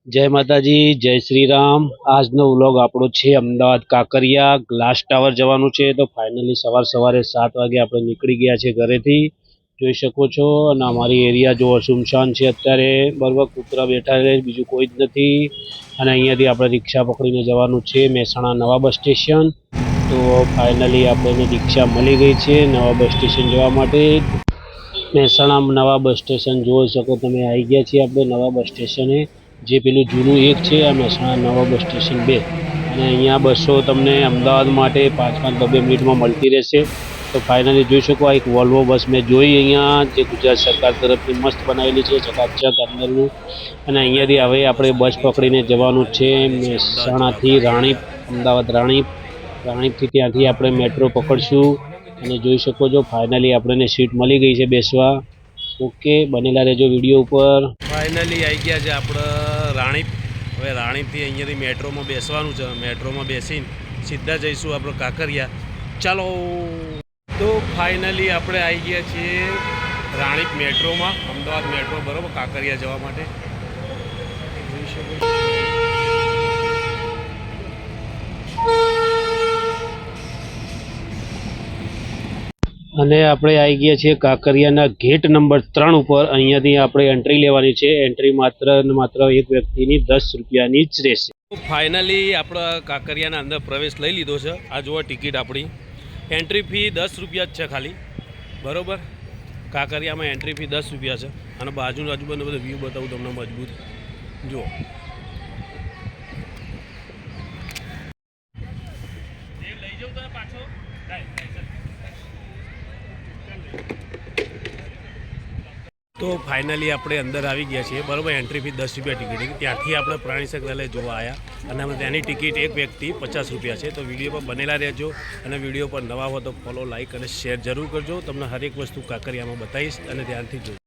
જય માતાજી, જય શ્રી રામ। આજનો વ્લોગ આપણો છે અમદાવાદ કાંકરિયા ગ્લાસ ટાવર જવાનું છે। તો ફાઇનલી સવારે 7 વાગે આપણે નીકળી ગયા છે ઘરેથી, જોઈ શકો છો। અને અમારી એરિયા જો સુમસાન છે અત્યારે, બરાબર। કૂતરા બેઠા છે, બીજું કોઈ જ નથી। અને અહીંયાથી આપણે રિક્ષા પકડીને જવાનું છે મહેસાણા નવા બસ સ્ટેશન। તો ફાઇનલી આપણને રિક્ષા મળી ગઈ છે નવા બસ સ્ટેશન જવા માટે। મહેસાણા નવા બસ સ્ટેશન જોઈ શકો તમે, આવી ગયા છીએ આપણે નવા બસ સ્ટેશને। જે પેલું જૂનું એક છે આ મહેસાણા નવા બસ સ્ટેશન 2। અને અહીંયા બસો તમને અમદાવાદ માટે 5-5 2 મિનિટમાં મળતી રહેશે। તો ફાઇનલી જોઈ શકો, આ એક વોલ્વો બસ મેં જોઈ અહીંયા, જે ગુજરાત સરકાર તરફથી મસ્ત બનાવેલી છે, ચકાચક અંદરનું। અને અહીંયાથી હવે આપણે બસ પકડીને જવાનું છે મહેસાણાથી રાણીપ, અમદાવાદ રાણીપથી ત્યાંથી આપણે મેટ્રો પકડશું। અને જોઈ શકો છો ફાઇનલી આપણને સીટ મળી ગઈ છે બેસવા। ઓકે, બનેલા રહેજો વિડીયો ઉપર। ફાઇનલી આવી ગયા છે આપણે રાણીપ। હવે રાણીપથી અહીંયાથી મેટ્રોમાં બેસવાનું છે, મેટ્રોમાં બેસીને સીધા જઈશું આપણે કાંકરિયા। ચાલો, તો ફાઇનલી આપણે આવી ગયા છીએ રાણીપ મેટ્રોમાં, અમદાવાદ મેટ્રો, બરાબર, કાંકરિયા જવા માટે। જોઈ શકો છો। અને આપણે આવી ગયા છીએ કાંકરિયાના ગેટ નંબર 3 ઉપર। અહીંયાથી આપણે એન્ટ્રી લેવાની છે। એન્ટ્રી માત્ર ને માત્ર એક વ્યક્તિની 10 રૂપિયાની જ રહેશે। ફાઇનલી આપણે કાંકરિયાના અંદર પ્રવેશ લઈ લીધો છે। આ જુઓ ટિકિટ આપણી, એન્ટ્રી ફી 10 રૂપિયા જ છે ખાલી, બરાબર। કાંકરિયામાં એન્ટ્રી ફી 10 રૂપિયા છે। અને બાજુનું આજુબાજુ બધું વ્યૂ બતાવું તમને મજબૂત, જુઓ। તો ફાઇનલી આપણે અંદર આવી ગયા છીએ, બરાબર। એન્ટ્રી ફી 10 રૂપિયા ટિકિટ, ત્યાંથી આપણે પ્રાણી સંગ્રહાલય જોવા આવ્યા। અને ત્યાંની ટિકિટ એક વ્યક્તિ 50 રૂપિયા છે। તો વિડીયો પર બનેલા રહેજો, અને વિડીયો પર નવા હો તો ફોલો, લાઇક અને શેર જરૂર કરજો। તમને હરેક વસ્તુ કાંકરિયામાં બતાવીશ અને ધ્યાનથી જોજો।